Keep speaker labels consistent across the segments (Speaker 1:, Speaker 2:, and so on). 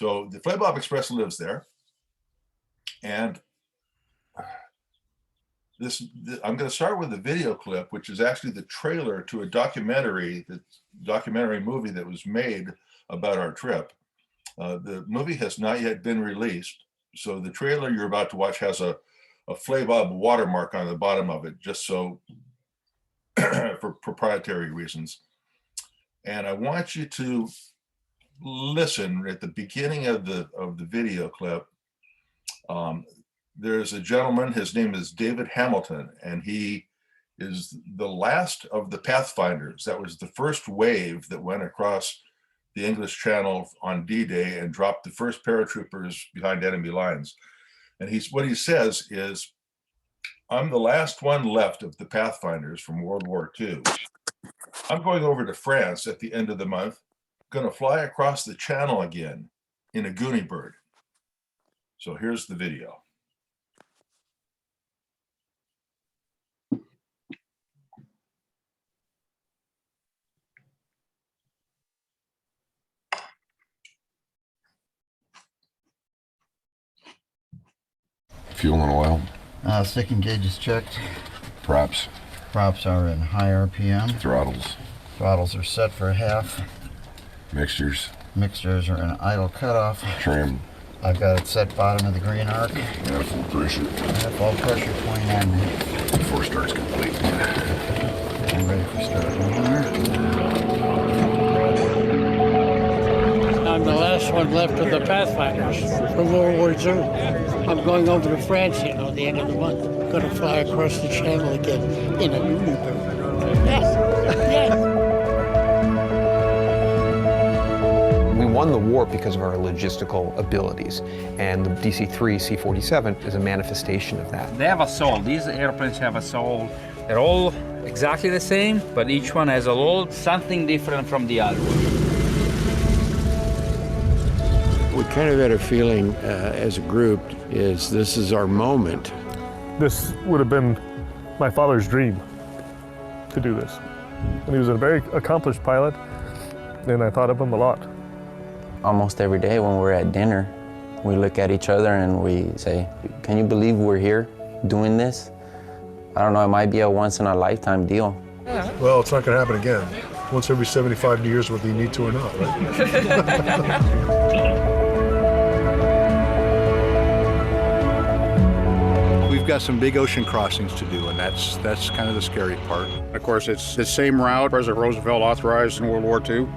Speaker 1: So the Flabob Express lives there. And I'm going to start with a video clip, which is actually the trailer to a documentary movie that was made about our trip. The movie has not yet been released. So the trailer you're about to watch has a Flabob watermark on the bottom of it, just so for proprietary reasons. And I want you to listen at the beginning of the video clip. There's a gentleman, his name is David Hamilton, and he is the last of the Pathfinders. That was the first wave that went across the English Channel on D-Day and dropped the first paratroopers behind enemy lines. And what he says is, I'm the last one left of the Pathfinders from World War II. I'm going over to France at the end of the month, going to fly across the Channel again in a Goonie bird. So here's the video.
Speaker 2: Fuel and oil.
Speaker 3: Sticking gauge is checked.
Speaker 2: Props.
Speaker 3: Props are in high RPM.
Speaker 2: Throttles.
Speaker 3: Throttles are set for half.
Speaker 2: Mixtures.
Speaker 3: Mixtures are in idle cutoff.
Speaker 2: Trim.
Speaker 3: I've got it set bottom of the green arc.
Speaker 2: Yeah, full pressure.
Speaker 3: Full pressure, 29 minutes.
Speaker 2: Before start's complete.
Speaker 3: I'm ready for start.
Speaker 4: I'm the last one left of the Pathfinders from World War II. I'm going over to France, at the end of the month. Going to fly across the Channel again in a Goonie bird. Yes, yes.
Speaker 5: We won the war because of our logistical abilities, and the DC-3 C-47 is a manifestation of that.
Speaker 6: They have a soul. These airplanes have a soul. They're all exactly the same, but each one has a little something different from the other.
Speaker 7: We kind of had a feeling as a group is this is our moment.
Speaker 8: This would have been my father's dream to do this. And he was a very accomplished pilot, and I thought of him a lot.
Speaker 9: Almost every day when we're at dinner, we look at each other and we say, can you believe we're here doing this? I don't know, it might be a once-in-a-lifetime deal.
Speaker 10: Well, it's not going to happen again. Once every 75 years, whether you need to or not, right?
Speaker 11: We've got some big ocean crossings to do, and that's kind of the scary part.
Speaker 12: Of course, it's the same route President Roosevelt authorized in World War II.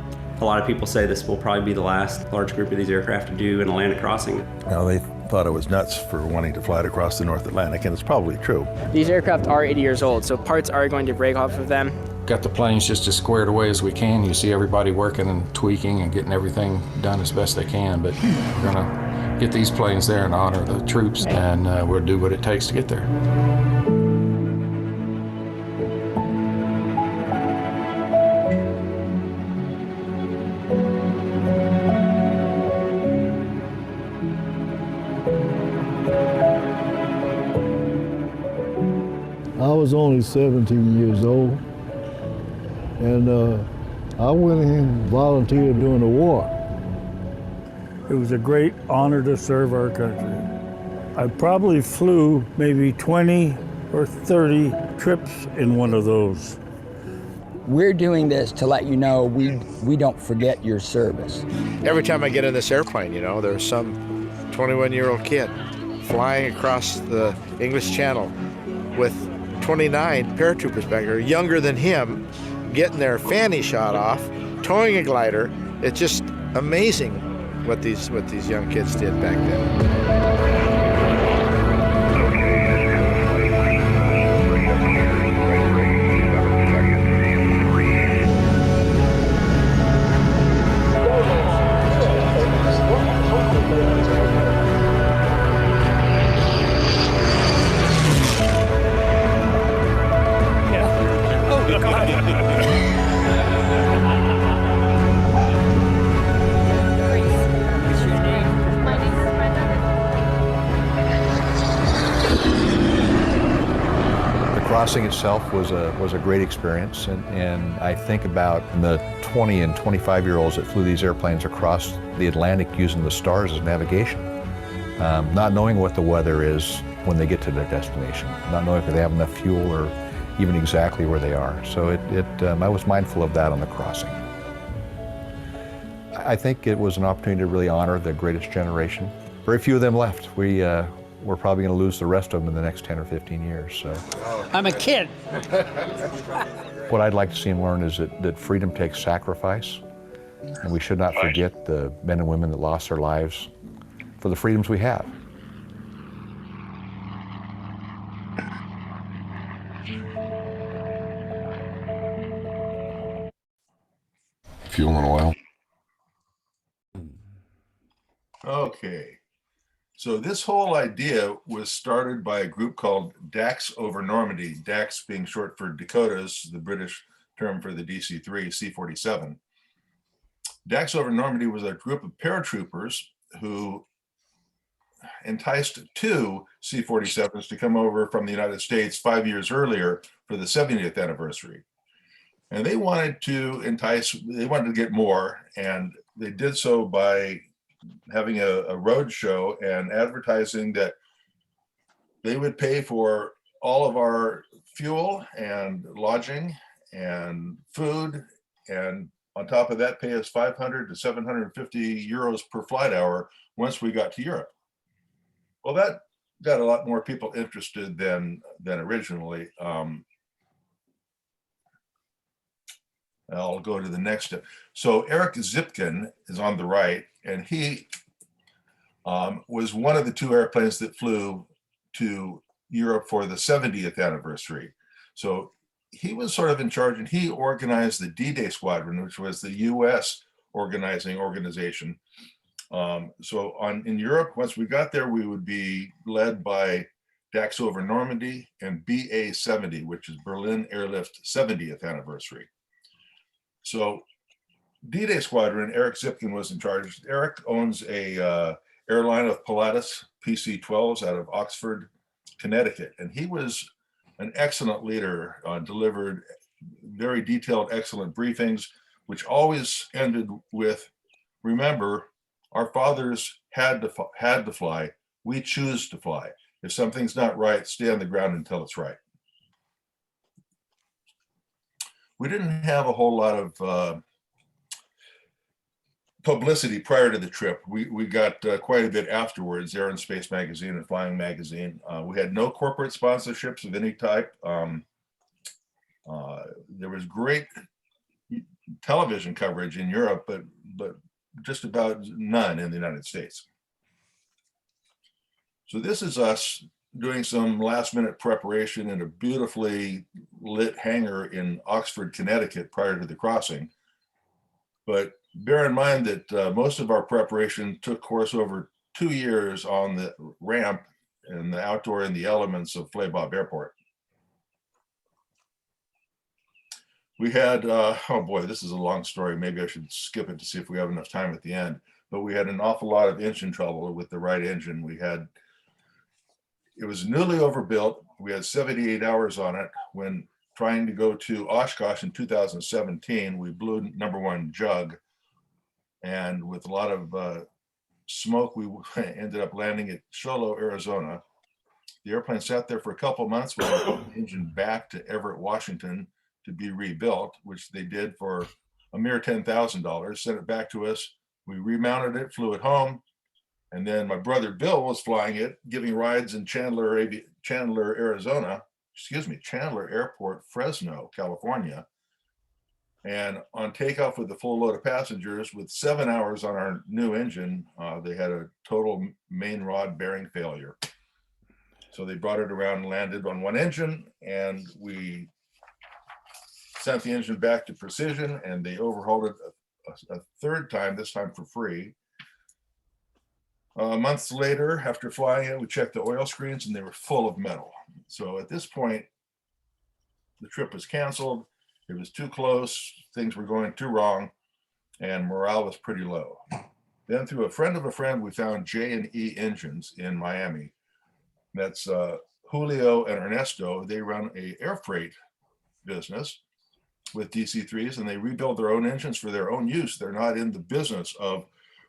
Speaker 13: A lot of people say this will probably be the last large group of these aircraft to do an Atlantic crossing.
Speaker 14: Now, they thought I was nuts for wanting to fly it across the North Atlantic, and it's probably true.
Speaker 15: These aircraft are 80 years old, so parts are going to break off of them.
Speaker 16: Got the planes just as squared away as we can. You see everybody working and tweaking and getting everything done as best they can, but we're going to get these planes there and honor the troops, and we'll do what it takes to get there.
Speaker 17: I was only 17 years old, and I went in and volunteered during the war.
Speaker 18: It was a great honor to serve our country. I probably flew maybe 20 or 30 trips in one of those.
Speaker 19: We're doing this to let you know we don't forget your service.
Speaker 7: Every time I get in this airplane, there's some 21-year-old kid flying across the English Channel with 29 paratroopers back there, younger than him, getting their fanny shot off, towing a glider. It's just amazing what these young kids did back then.
Speaker 11: crossing itself was a great experience, and I think about the 20 and 25-year-olds that flew these airplanes across the Atlantic using the stars as navigation, not knowing what the weather is when they get to their destination, not knowing if they have enough fuel or even exactly where they are. So I was mindful of that on the crossing. I think it was an opportunity to really honor the greatest generation. Very few of them left. We're probably going to lose the rest of them in the next 10 or 15 years. So,
Speaker 4: I'm a kid.
Speaker 11: what I'd like to see and learn is that freedom takes sacrifice, and we should not forget the men and women that lost their lives for the freedoms we have.
Speaker 2: Fuel and oil.
Speaker 1: Okay. So this whole idea was started by a group called DAX over Normandy, DAX being short for Dakotas, the British term for the DC-3 C-47. DAX over Normandy was a group of paratroopers who enticed two C-47s to come over from the United States 5 years earlier for the 70th anniversary. And they wanted to get more, and they did so by having a road show and advertising that they would pay for all of our fuel and lodging and food, and on top of that pay us 500 to 750 euros per flight hour once we got to Europe. Well, that got a lot more people interested than originally. I'll go to the next step. So Eric Zipkin is on the right, and he was one of the two airplanes that flew to Europe for the 70th anniversary. So he was sort of in charge, and he organized the D-Day Squadron, which was the US organization. So in Europe, once we got there, we would be led by DAX over Normandy and BA-70, which is Berlin Airlift 70th anniversary. So D-Day Squadron, Eric Zipkin was in charge. Eric owns a airline of Pilatus PC-12s out of Oxford, Connecticut. And he was an excellent leader, delivered very detailed, excellent briefings, which always ended with, remember, our fathers had to fly, we choose to fly. If something's not right, stay on the ground until it's right. We didn't have a whole lot of publicity prior to the trip. We got quite a bit afterwards, Air and Space Magazine and Flying Magazine. We had no corporate sponsorships of any type. There was great television coverage in Europe, but just about none in the United States. So this is us doing some last minute preparation in a beautifully lit hangar in Oxford, Connecticut prior to the crossing. But bear in mind that most of our preparation took course over 2 years on the ramp and the outdoor in the elements of Flabob Airport. We had, oh boy, this is a long story. Maybe I should skip it to see if we have enough time at the end. But we had an awful lot of engine trouble with the right engine. It was newly overbuilt. We had 78 hours on it. When trying to go to Oshkosh in 2017, we blew #1 jug. And with a lot of smoke, we ended up landing at Sholo, Arizona. The airplane sat there for a couple months with the engine back to Everett, Washington to be rebuilt, which they did for a mere $10,000, sent it back to us. We remounted it, flew it home. And then my brother Bill was flying it, giving rides in Chandler, Arizona, Chandler Airport, Fresno, California. And on takeoff with the full load of passengers, with 7 hours on our new engine, they had a total main rod bearing failure. So they brought it around and landed on one engine, and we sent the engine back to Precision, and they overhauled it a third time, this time for free. Months later, after flying it, we checked the oil screens and they were full of metal. So at this point, the trip was canceled. It was too close. Things were going too wrong, and morale was pretty low. Then through a friend of a friend, we found J&E Engines in Miami. That's Julio and Ernesto, they run a air freight business with DC-3s, and they rebuild their own engines for their own use. They're not in the business of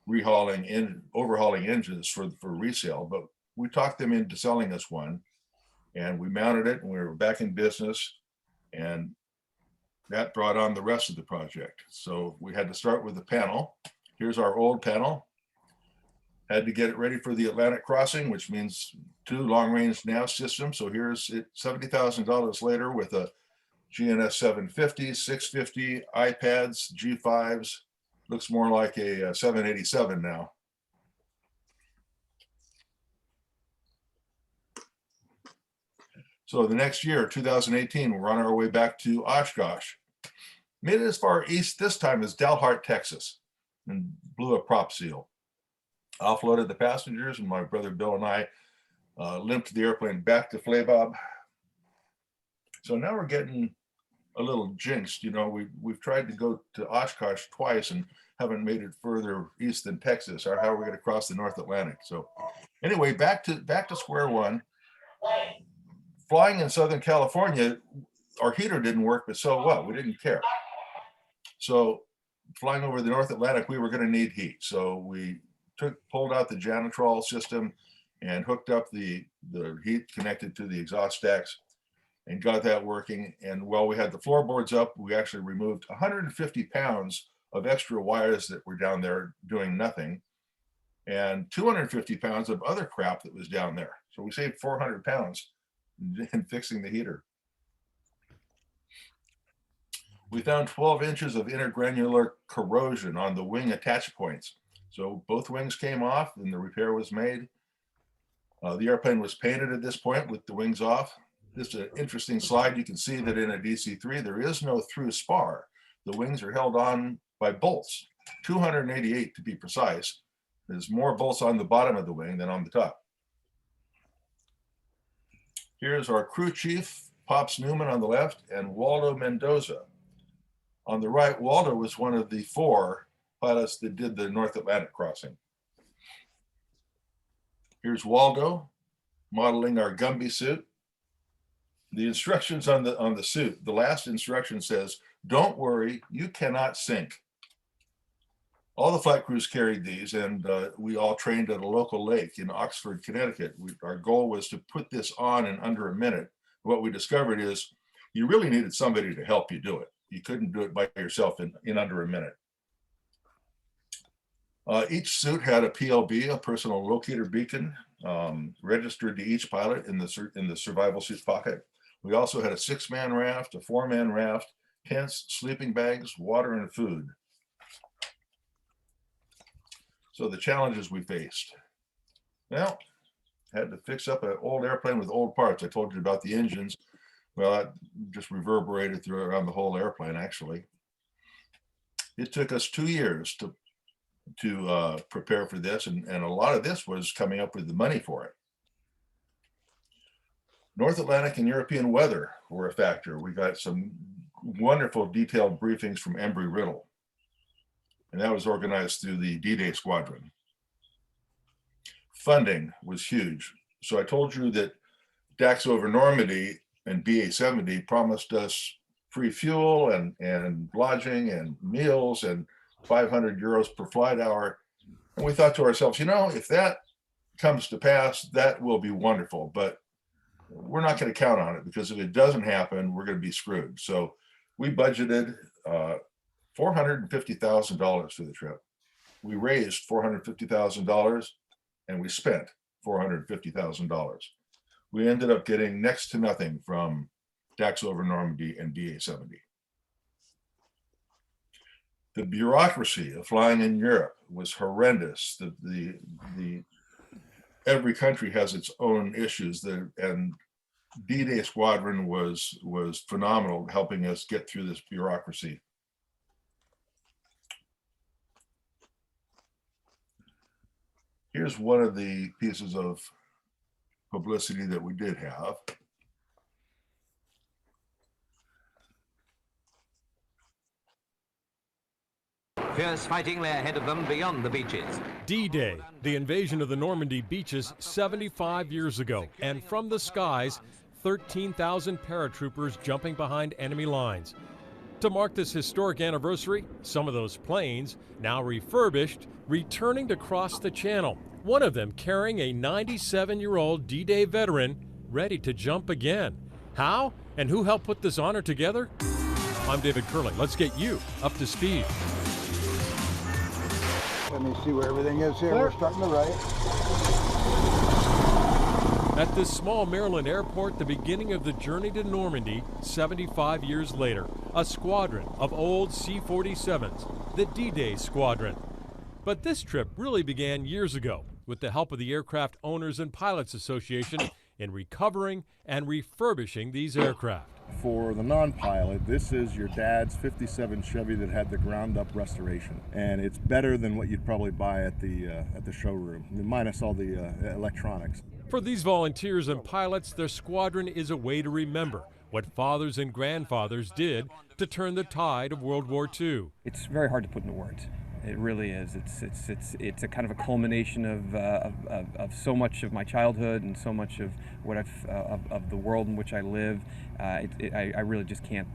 Speaker 1: overhauling engines for resale, but we talked them into selling us one, and we mounted it, and we were back in business, and that brought on the rest of the project. So we had to start with the panel. Here's our old panel. Had to get it ready for the Atlantic crossing, which means 2 long-range nav systems. So here's it $70,000 later with a GNS 750, 650, iPads, G5s. Looks more like a 787 now. So the next year, 2018, we're on our way back to Oshkosh. Made it as far east this time as Dalhart, Texas, and blew a prop seal. Offloaded the passengers, and my brother Bill and I limped the airplane back to Flabob. So now we're getting a little jinxed. You know, we've tried to go to Oshkosh twice and haven't made it further east than Texas, or how are we going to cross the North Atlantic? So anyway, back to square one. Flying in Southern California, our heater didn't work, but so what? We didn't care. So flying over the North Atlantic, we were going to need heat. So we pulled out the Janitrol system and hooked up the heat connected to the exhaust stacks and got that working. And while we had the floorboards up, we actually removed 150 pounds of extra wires that were down there doing nothing, and 250 pounds of other crap that was down there. So we saved 400 pounds in fixing the heater. We found 12 inches of intergranular corrosion on the wing attach points. So both wings came off and the repair was made. The airplane was painted at this point with the wings off. This is an interesting slide. You can see that in a DC-3, there is no through spar. The wings are held on by bolts, 288 to be precise. There's more bolts on the bottom of the wing than on the top. Here's our crew chief, Pops Newman on the left, and Waldo Mendoza. On the right, Waldo was one of the 4 pilots that did the North Atlantic crossing. Here's Waldo modeling our Gumby suit. The instructions on the suit, the last instruction says, "Don't worry, you cannot sink." All the flight crews carried these, and we all trained at a local lake in Oxford, Connecticut. Our goal was to put this on in under a minute. What we discovered is you really needed somebody to help you do it. You couldn't do it by yourself in under a minute. Each suit had a PLB, a personal locator beacon, registered to each pilot in the survival suit pocket. We also had a 6-man raft, a 4-man raft, tents, sleeping bags, water, and food. So the challenges we faced. Well, had to fix up an old airplane with old parts. I told you about the engines. Well, that just reverberated through around the whole airplane, actually. It took us 2 years to prepare for this, and a lot of this was coming up with the money for it. North Atlantic and European weather were a factor. We got some wonderful detailed briefings from Embry-Riddle, and that was organized through the D-Day Squadron. Funding was huge. So I told you that DAX over Normandy and BA-70 promised us free fuel and lodging and meals and 500 euros per flight hour. And we thought to ourselves, you know, if that comes to pass, that will be wonderful, but we're not going to count on it, because if it doesn't happen, we're going to be screwed. So we budgeted $450,000 for the trip. We raised $450,000 and we spent $450,000. We ended up getting next to nothing from DAX over Normandy and BA-70. The bureaucracy of flying in Europe was horrendous. Every country has its own issues, and D-Day Squadron was phenomenal, helping us get through this bureaucracy. Here's one of the pieces of publicity that we did have.
Speaker 20: Fierce fighting lay ahead of them beyond the beaches.
Speaker 21: D-Day, the invasion of the Normandy beaches 75 years ago, and from the skies, 13,000 paratroopers jumping behind enemy lines. To mark this historic anniversary, some of those planes, now refurbished, returning to cross the channel. One of them carrying a 97-year-old D-Day veteran ready to jump again. How and who helped put this honor together? I'm David Curley. Let's get you up to speed.
Speaker 3: Let me see where everything is here. We're starting to right.
Speaker 21: At this small Maryland airport, the beginning of the journey to Normandy 75 years later, a squadron of old C-47s, the D-Day Squadron. But this trip really began years ago with the help of the Aircraft Owners and Pilots Association in recovering and refurbishing these aircraft.
Speaker 10: For the non-pilot, this is your dad's 57 Chevy that had the ground-up restoration, and it's better than what you'd probably buy at the showroom, minus all the electronics.
Speaker 21: For these volunteers and pilots, their squadron is a way to remember what fathers and grandfathers did to turn the tide of World War II.
Speaker 22: It's very hard to put into words. It really is. It's a kind of a culmination of so much of my childhood and so much of what of the world in which I live. I really just can't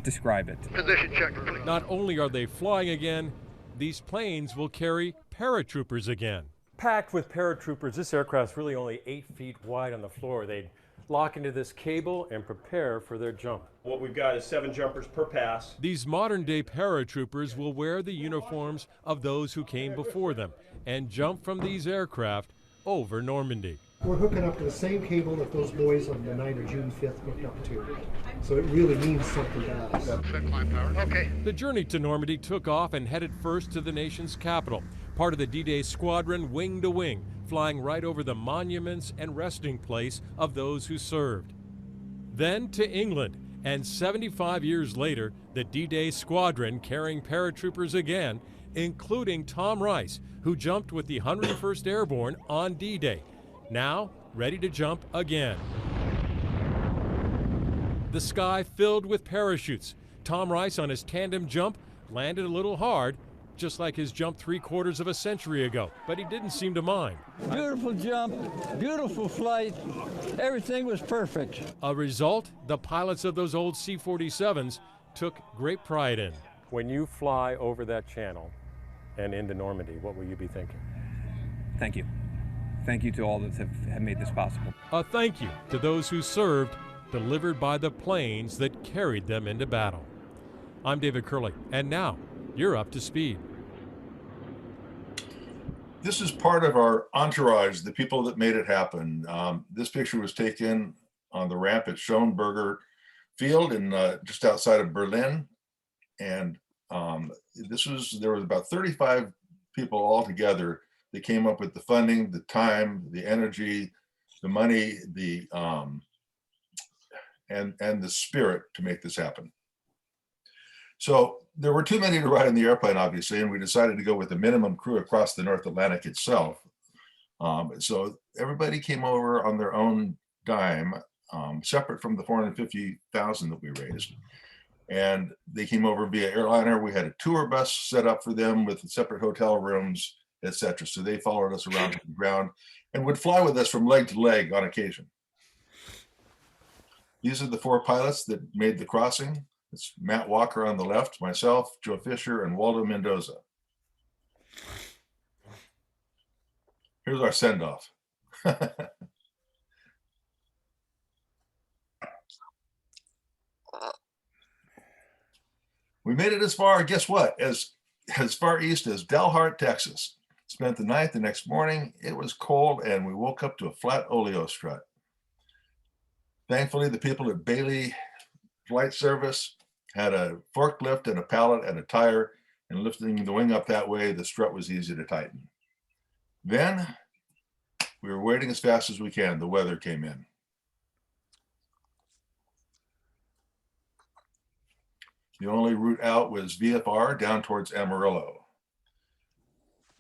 Speaker 22: describe it.
Speaker 10: Position check, please.
Speaker 21: Not only are they flying again, these planes will carry paratroopers again. Packed with paratroopers, this aircraft's really only 8 feet wide on the floor. They'd lock into this cable and prepare for their jump.
Speaker 23: What we've got is 7 jumpers per pass.
Speaker 21: These modern-day paratroopers will wear the uniforms of those who came before them and jump from these aircraft over Normandy.
Speaker 24: We're hooking up to the same cable that those boys on the night of June 5th hooked up to. So it really means something to us.
Speaker 10: Okay.
Speaker 21: The journey to Normandy took off and headed first to the nation's capital. Part of the D-Day squadron, wing to wing, flying right over the monuments and resting place of those who served. Then to England, and 75 years later, the D-Day squadron carrying paratroopers again, including Tom Rice, who jumped with the 101st Airborne on D-Day, now ready to jump again. The sky filled with parachutes. Tom Rice on his tandem jump landed a little hard, just like his jump 3/4 of a century ago, but he didn't seem to mind.
Speaker 25: Beautiful jump, beautiful flight, everything was perfect.
Speaker 21: A result the pilots of those old C-47s took great pride in. When you fly over that channel and into Normandy, what will you be thinking?
Speaker 22: Thank you. Thank you to all that have made this possible.
Speaker 21: A thank you to those who served, delivered by the planes that carried them into battle. I'm David Curley, and now you're up to speed.
Speaker 1: This is part of our entourage, the people that made it happen. This picture was taken on the ramp at Schönberger Field in just outside of Berlin. And there was about 35 people all together that came up with the funding, the time, the energy, the money, and the spirit to make this happen. So there were too many to ride in the airplane, obviously, and we decided to go with the minimum crew across the North Atlantic itself. So everybody came over on their own dime, separate from the $450,000 that we raised. And they came over via airliner. We had a tour bus set up for them with separate hotel rooms, etc. So they followed us around to the ground and would fly with us from leg to leg on occasion. These are the 4 pilots that made the crossing. It's Matt Walker on the left, myself, Joe Fisher, and Waldo Mendoza. Here's our send-off. We made it as far, guess what, as far east as Dalhart, Texas. Spent the night the next morning. It was cold, and we woke up to a flat oleo strut. Thankfully, the people at Bailey Flight Service had a forklift and a pallet and a tire, and lifting the wing up that way, the strut was easy to tighten. Then we were waiting as fast as we can. The weather came in. The only route out was VFR down towards Amarillo.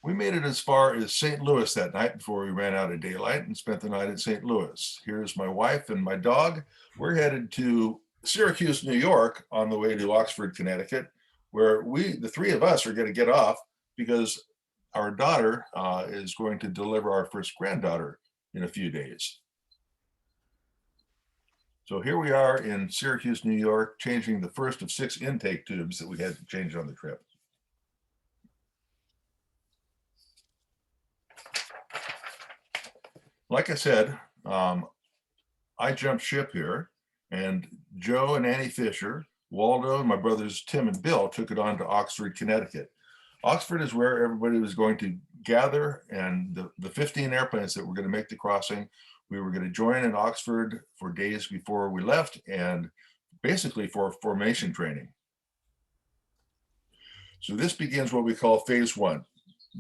Speaker 1: We made it as far as St. Louis that night before we ran out of daylight and spent the night in St. Louis. Here's my wife and my dog. We're headed to Syracuse, New York on the way to Oxford, Connecticut, where the three of us are going to get off because our daughter is going to deliver our first granddaughter in a few days. So here we are in Syracuse, New York, changing the first of 6 intake tubes that we had to change on the trip. Like I said, I jumped ship here, and Joe and Annie Fisher, Waldo, and my brothers Tim and Bill took it on to Oxford, Connecticut. Oxford is where everybody was going to gather, and the 15 airplanes that were going to make the crossing, we were going to join in Oxford for days before we left, and basically for formation training. So this begins what we call phase 1,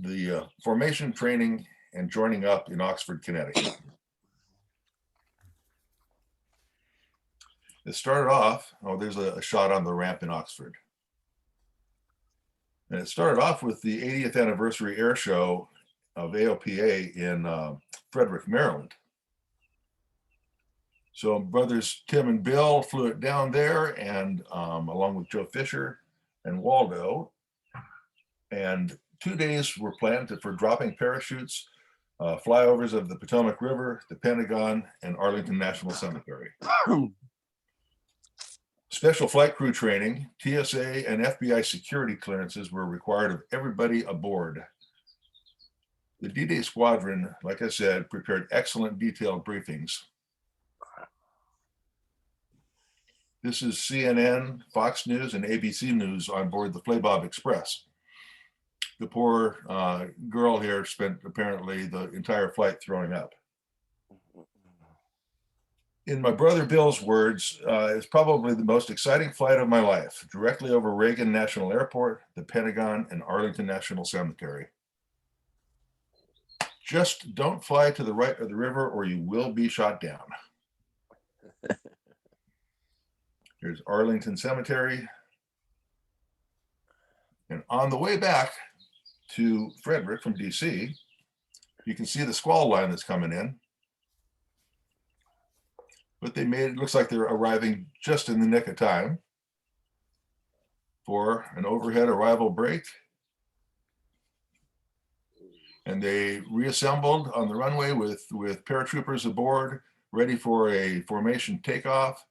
Speaker 1: the formation training and joining up in Oxford, Connecticut. It started off, there's a shot on the ramp in Oxford. And it started off with the 80th anniversary air show of AOPA in Frederick, Maryland. So brothers Tim and Bill flew it down there, and along with Joe Fisher and Waldo. And 2 days were planned for dropping parachutes, flyovers of the Potomac River, the Pentagon, and Arlington National Cemetery. Special flight crew training, TSA, and FBI security clearances were required of everybody aboard. The D-Day squadron, like I said, prepared excellent detailed briefings. This is CNN, Fox News, and ABC News on board the Flabob Express. The poor girl here spent apparently the entire flight throwing up. In my brother Bill's words, it's probably the most exciting flight of my life, directly over Reagan National Airport, the Pentagon, and Arlington National Cemetery. Just don't fly to the right of the river or you will be shot down. Here's Arlington Cemetery. And on the way back to Frederick from DC, you can see the squall line that's coming in. But they made it looks like they're arriving just in the nick of time for an overhead arrival break. And they reassembled on the runway with paratroopers aboard, ready for a formation takeoff.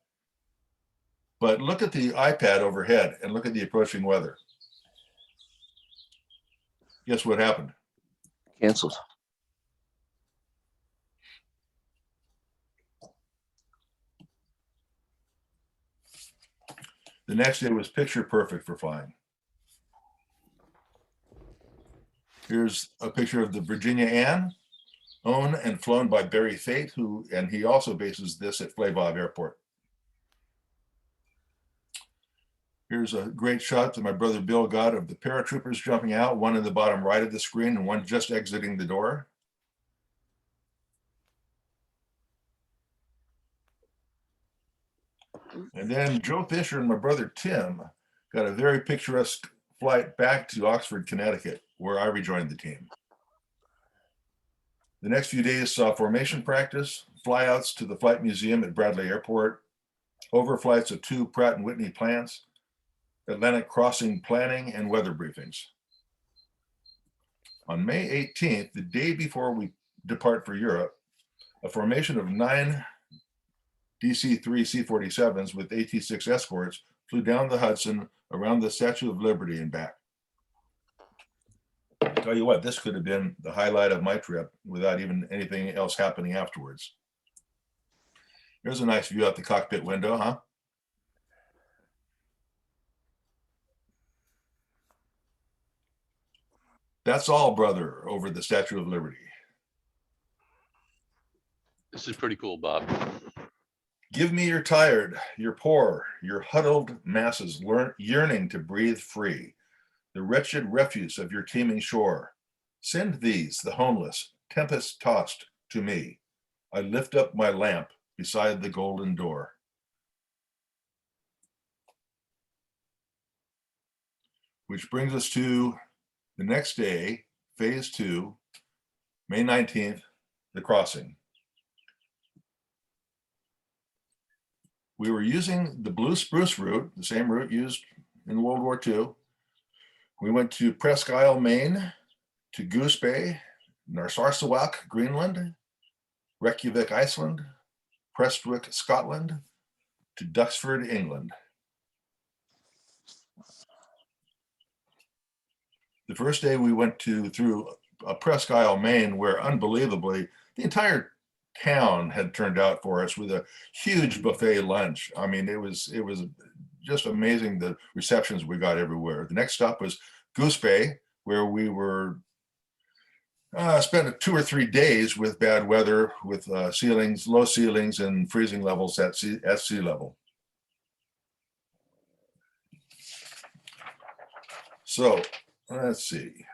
Speaker 1: But look at the iPad overhead and look at the approaching weather. Guess what happened?
Speaker 5: Canceled.
Speaker 1: The next day was picture perfect for flying. Here's a picture of the Virginia Ann, owned and flown by Barry Fate, and he also bases this at Flabob Airport. Here's a great shot that my brother Bill got of the paratroopers jumping out, one in the bottom right of the screen and one just exiting the door. And then Joe Fisher and my brother Tim got a very picturesque flight back to Oxford, Connecticut, where I rejoined the team. The next few days saw formation practice, flyouts to the Flight Museum at Bradley Airport, overflights of 2 Pratt & Whitney plants, Atlantic crossing planning, and weather briefings. On May 18th, the day before we depart for Europe, a formation of 9 DC-3 C-47s with AT-6 escorts flew down the Hudson around the Statue of Liberty and back. I'll tell you what, this could have been the highlight of my trip without even anything else happening afterwards. There's a nice view out the cockpit window, huh? That's all, brother, over the Statue of Liberty.
Speaker 6: This is pretty cool, Bob.
Speaker 1: Give me your tired, your poor, your huddled masses yearning to breathe free, the wretched refuse of your teeming shore. Send these, the homeless, tempest-tossed, to me. I lift up my lamp beside the golden door. Which brings us to the next day, phase 2, May 19th, the crossing. We were using the Blue Spruce route, the same route used in World War II, We went to Presque Isle, Maine, to Goose Bay, Narsarsuaq, Greenland, Reykjavik, Iceland, Prestwick, Scotland, to Duxford, England. The first day we went through Presque Isle, Maine, where unbelievably the entire town had turned out for us with a huge buffet lunch. I mean, it was just amazing the receptions we got everywhere. The next stop was Goose Bay, where we were spent 2 or 3 days with bad weather, with low ceilings and freezing levels at sea level. So let's see.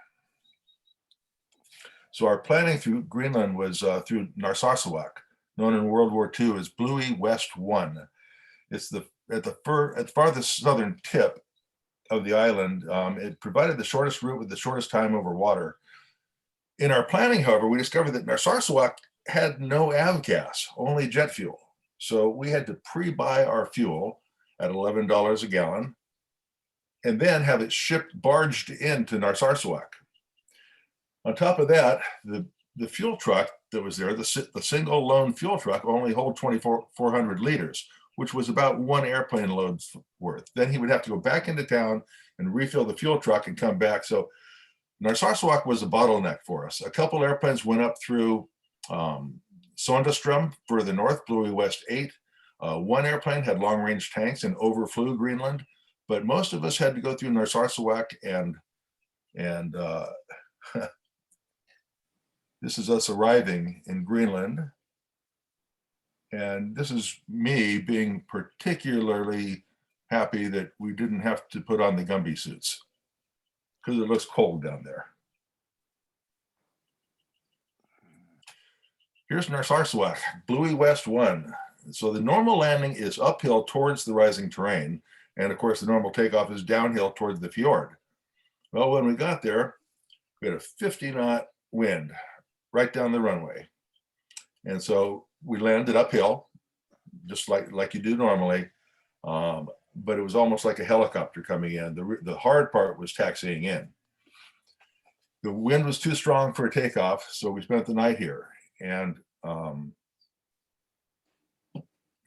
Speaker 1: So our planning through Greenland was through Narsarsuaq, known in World War II as Bluey West 1. It's at the farthest southern tip of the island. It provided the shortest route with the shortest time over water. In our planning, however, we discovered that Narsarsuaq had no avgas, only jet fuel. So we had to pre-buy our fuel at $11 a gallon and then have it barged into Narsarsuaq. On top of that, the fuel truck that was there, the single lone fuel truck, only hold 2,400 liters, which was about 1 airplane load's worth. Then he would have to go back into town and refill the fuel truck and come back. So Narsarsuaq was a bottleneck for us. A couple airplanes went up through Sondrestrom further north, Bluey West 8. One airplane had long-range tanks and overflew Greenland, but most of us had to go through Narsarsuaq and this is us arriving in Greenland. And this is me being particularly happy that we didn't have to put on the Gumby suits because it looks cold down there. Here's Narsarsuaq, Bluey West 1. So the normal landing is uphill towards the rising terrain. And of course, the normal takeoff is downhill towards the fjord. Well, when we got there, we had a 50-knot wind right down the runway. And so we landed uphill, just like you do normally. But it was almost like a helicopter coming in. The hard part was taxiing in. The wind was too strong for a takeoff, so we spent the night here. And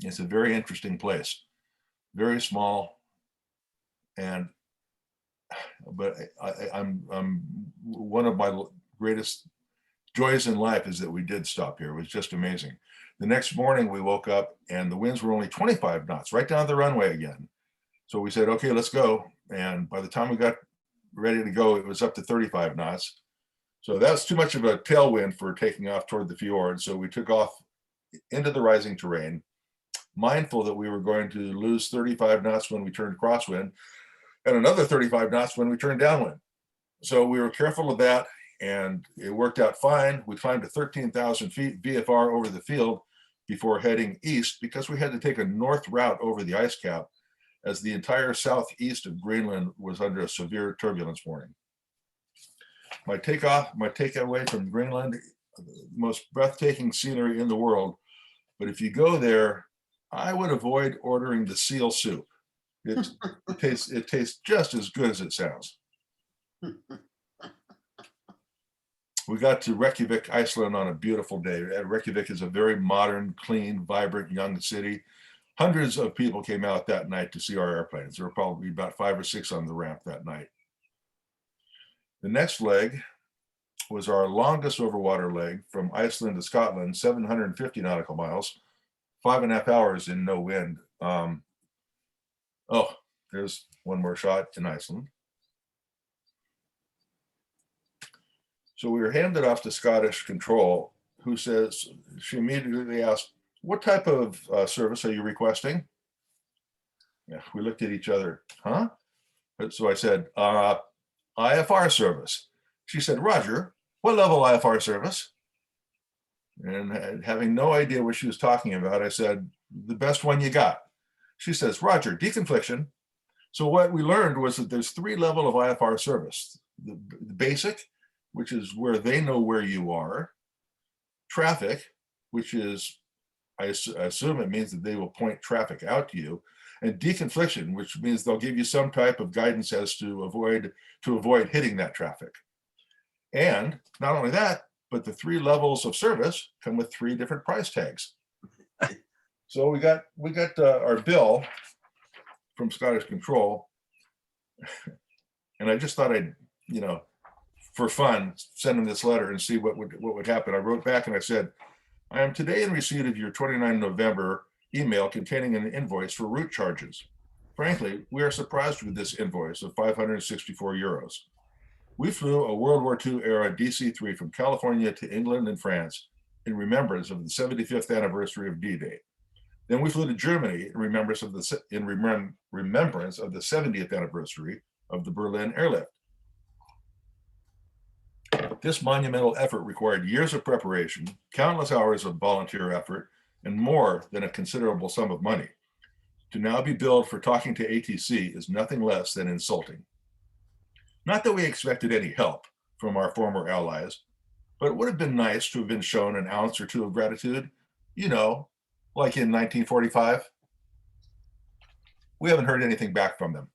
Speaker 1: it's a very interesting place, very small. But I'm one of my greatest joys in life is that we did stop here. It was just amazing. The next morning we woke up and the winds were only 25 knots, right down the runway again. So we said, okay, let's go. And by the time we got ready to go, it was up to 35 knots. So that was too much of a tailwind for taking off toward the fjord. So we took off into the rising terrain, mindful that we were going to lose 35 knots when we turned crosswind and another 35 knots when we turned downwind. So we were careful of that and it worked out fine. We climbed to 13,000 feet VFR over the field before heading east because we had to take a north route over the ice cap as the entire southeast of Greenland was under a severe turbulence warning. My takeaway from Greenland, most breathtaking scenery in the world. But if you go there, I would avoid ordering the seal soup. It tastes just as good as it sounds. We got to Reykjavik, Iceland on a beautiful day. Reykjavik is a very modern, clean, vibrant, young city. Hundreds of people came out that night to see our airplanes. There were probably about 5 or 6 on the ramp that night. The next leg was our longest overwater leg from Iceland to Scotland, 750 nautical miles, 5.5 hours in no wind. Oh, there's one more shot in Iceland. So we were handed off to Scottish control, who says, she immediately asked, what type of service are you requesting? Yeah, we looked at each other, huh? So I said, IFR service. She said, Roger, what level IFR service? And having no idea what she was talking about, I said, the best one you got. She says, Roger, deconfliction. So what we learned was that there's 3 levels of IFR service. The basic, which is where they know where you are. Traffic, which is assume it means that they will point traffic out to you, and deconfliction, which means they'll give you some type of guidance as to avoid hitting that traffic. And not only that, but the 3 levels of service come with 3 different price tags. So we got our bill from Scottish Control, and I just thought I'd, for fun, send them this letter and see what would happen. I wrote back and I said, I am today in receipt of your 29 November email containing an invoice for route charges. Frankly, we are surprised with this invoice of 564 euros. We flew a World War II era DC-3 from California to England and France in remembrance of the 75th anniversary of D-Day. Then we flew to Germany in remembrance of the 70th anniversary of the Berlin airlift. This monumental effort required years of preparation, countless hours of volunteer effort, and more than a considerable sum of money. To now be billed for talking to ATC is nothing less than insulting. Not that we expected any help from our former allies, but it would have been nice to have been shown an ounce or 2 of gratitude, like in 1945. We haven't heard anything back from them.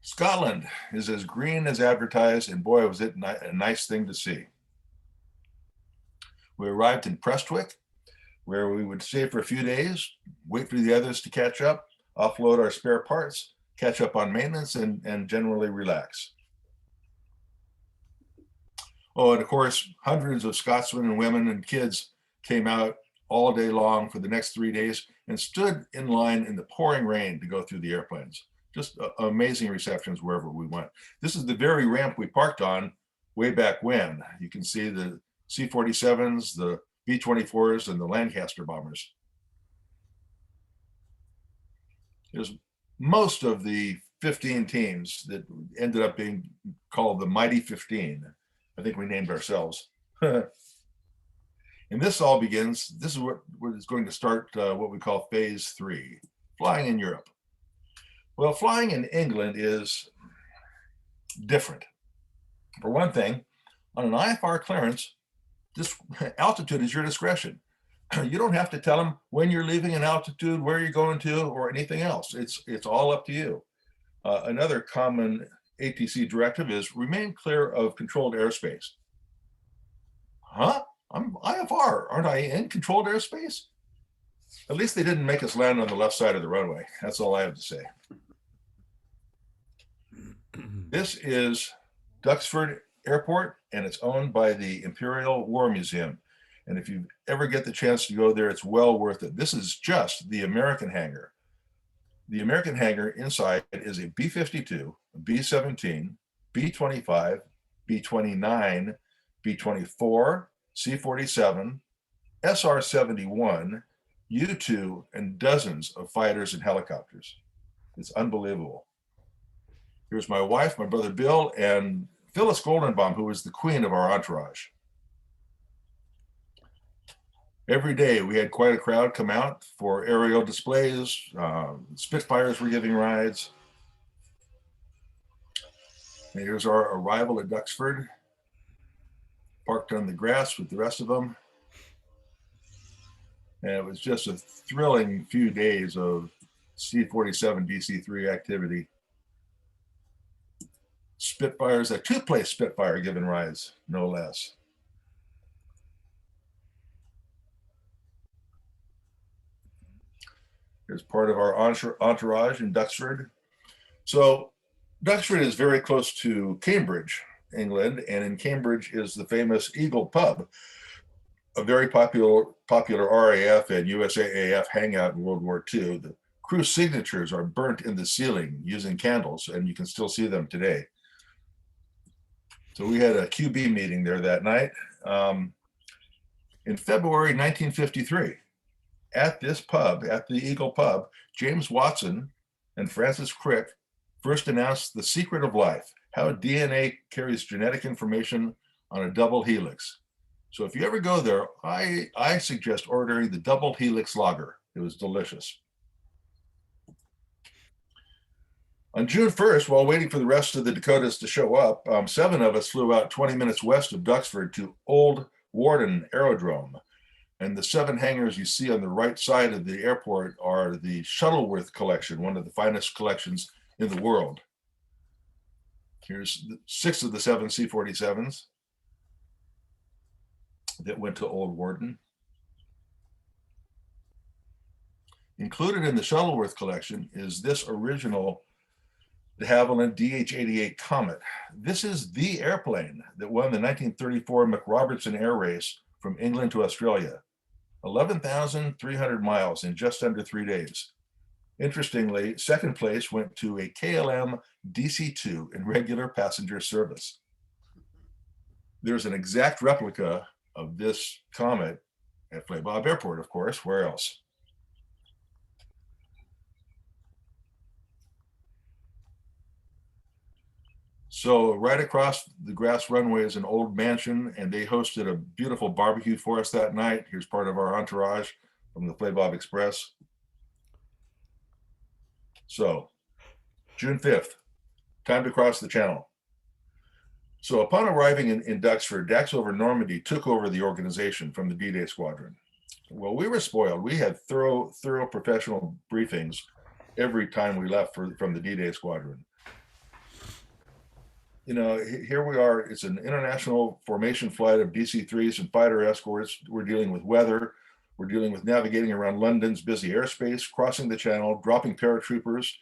Speaker 1: Scotland is as green as advertised, and boy, was it a nice thing to see. We arrived in Prestwick, where we would stay for a few days, wait for the others to catch up, offload our spare parts, catch up on maintenance, and generally relax. Oh, and of course, hundreds of Scotsmen and women and kids came out all day long for the next 3 days and stood in line in the pouring rain to go through the airplanes. Just amazing receptions wherever we went. This is the very ramp we parked on way back when. You can see the C-47s, the B-24s, and the Lancaster bombers. There's most of the 15 teams that ended up being called the Mighty 15. I think we named ourselves. And this all begins, this is what is going to start what we call phase 3, flying in Europe. Well, flying in England is different. For one thing, on an IFR clearance, this altitude is your discretion. You don't have to tell them when you're leaving an altitude, where you're going to, or anything else. It's all up to you. Another common ATC directive is remain clear of controlled airspace. Huh? I'm IFR, aren't I in controlled airspace? At least they didn't make us land on the left side of the runway. That's all I have to say. This is Duxford Airport, and it's owned by the Imperial War Museum. And if you ever get the chance to go there, it's well worth it. This is just the American hangar. The American hangar inside is a B-52, a B-17, B-25, B-29, B-24, C-47, SR-71, U-2, and dozens of fighters and helicopters. It's unbelievable. Here's my wife, my brother Bill, and Phyllis Goldenbaum, who is the queen of our entourage. Every day we had quite a crowd come out for aerial displays. Spitfires were giving rides. And here's our arrival at Duxford. Parked on the grass with the rest of them. And it was just a thrilling few days of C-47 DC-3 activity. Spitfires, a 2-place Spitfire giving rides, no less. Here's part of our entourage in Duxford. So Duxford is very close to Cambridge, England, and in Cambridge is the famous Eagle Pub, a very popular RAF and USAAF hangout in World War II. The crew signatures are burnt in the ceiling using candles, and you can still see them today. So we had a QB meeting there that night. In February 1953, at this pub, at the Eagle Pub, James Watson and Francis Crick first announced the secret of life, how DNA carries genetic information on a double helix. So if you ever go there, I suggest ordering the double helix lager. It was delicious. On June 1st, while waiting for the rest of the Dakotas to show up, 7 of us flew out 20 minutes west of Duxford to Old Warden Aerodrome. And the 7 hangars you see on the right side of the airport are the Shuttleworth collection, one of the finest collections in the world. Here's 6 of the 7 C-47s that went to Old Warden. Included in the Shuttleworth collection is this original de Havilland DH-88 Comet. This is the airplane that won the 1934 McRobertson Air Race from England to Australia. 11,300 miles in just under 3 days. Interestingly, second place went to a KLM DC-2 in regular passenger service. There's an exact replica of this Comet at Flabob Airport, of course. Where else? So right across the grass runway is an old mansion, and they hosted a beautiful barbecue for us that night. Here's part of our entourage from the Flabob Express. So June 5th, time to cross the channel. So upon arriving in Duxford, Dax over Normandy took over the organization from the D-Day Squadron. Well, we were spoiled. We had thorough professional briefings every time we left from the D-Day Squadron. You know, here we are, it's an international formation flight of DC-3s and fighter escorts. We're dealing with weather. We're dealing with navigating around London's busy airspace, crossing the channel, dropping paratroopers,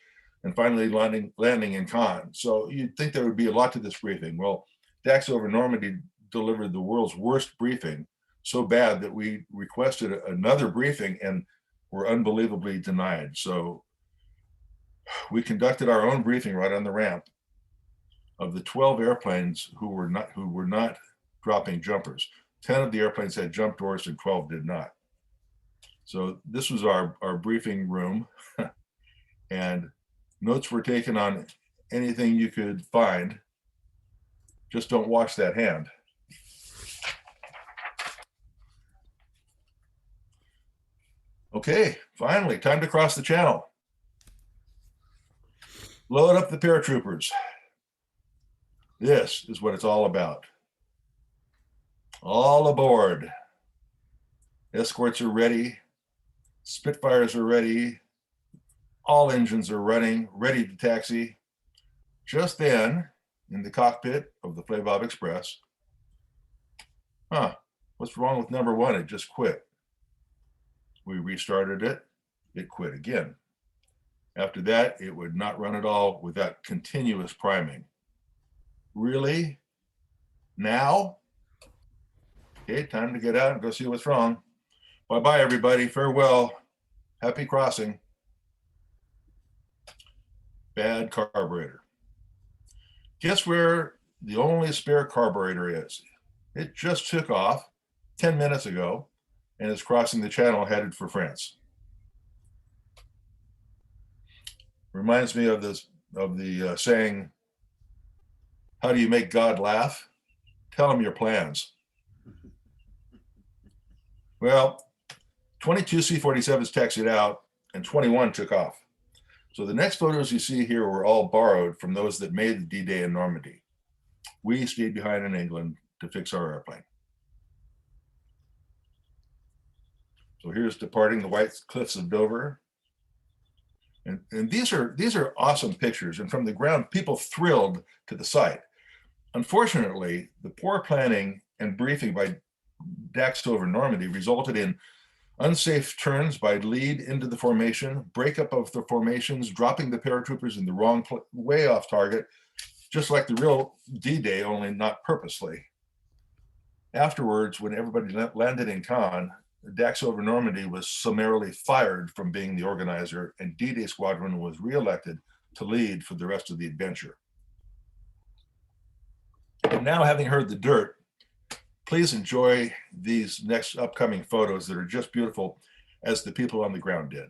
Speaker 1: and finally landing in Caen. So you'd think there would be a lot to this briefing. Well, Dax over Normandy delivered the world's worst briefing, so bad that we requested another briefing and were unbelievably denied. So we conducted our own briefing right on the ramp. Of the 12 airplanes who were not dropping jumpers, 10 of the airplanes had jump doors and 12 did not. So this was our briefing room, and notes were taken on anything you could find. Just don't wash that hand. Okay, finally, time to cross the channel. Load up the paratroopers. This is what it's all about. All aboard. Escorts are ready. Spitfires are ready. All engines are running, ready to taxi. Just then, in the cockpit of the Flabob Express, what's wrong with number 1? It just quit. We restarted it. It quit again. After that, it would not run at all without continuous priming. Really? Now? Okay, time to get out and go see what's wrong. Bye-bye, everybody. Farewell. Happy crossing. Bad carburetor. Guess where the only spare carburetor is? It just took off 10 minutes ago and is crossing the channel headed for France. Reminds me of the saying, how do you make God laugh? Tell him your plans. Well, 22 C-47s taxied out and 21 took off. So the next photos you see here were all borrowed from those that made the D-Day in Normandy. We stayed behind in England to fix our airplane. So here's departing the White Cliffs of Dover. And these are awesome pictures, and from the ground, people thrilled to the sight. Unfortunately, the poor planning and briefing by Dax over Normandy resulted in unsafe turns by lead into the formation, breakup of the formations, dropping the paratroopers in the wrong way off target, just like the real D-Day, only not purposely. Afterwards, when everybody landed in Caen, Dax over Normandy was summarily fired from being the organizer, and D-Day Squadron was re-elected to lead for the rest of the adventure. And now, having heard the dirt, please enjoy these next upcoming photos that are just beautiful, as the people on the ground did.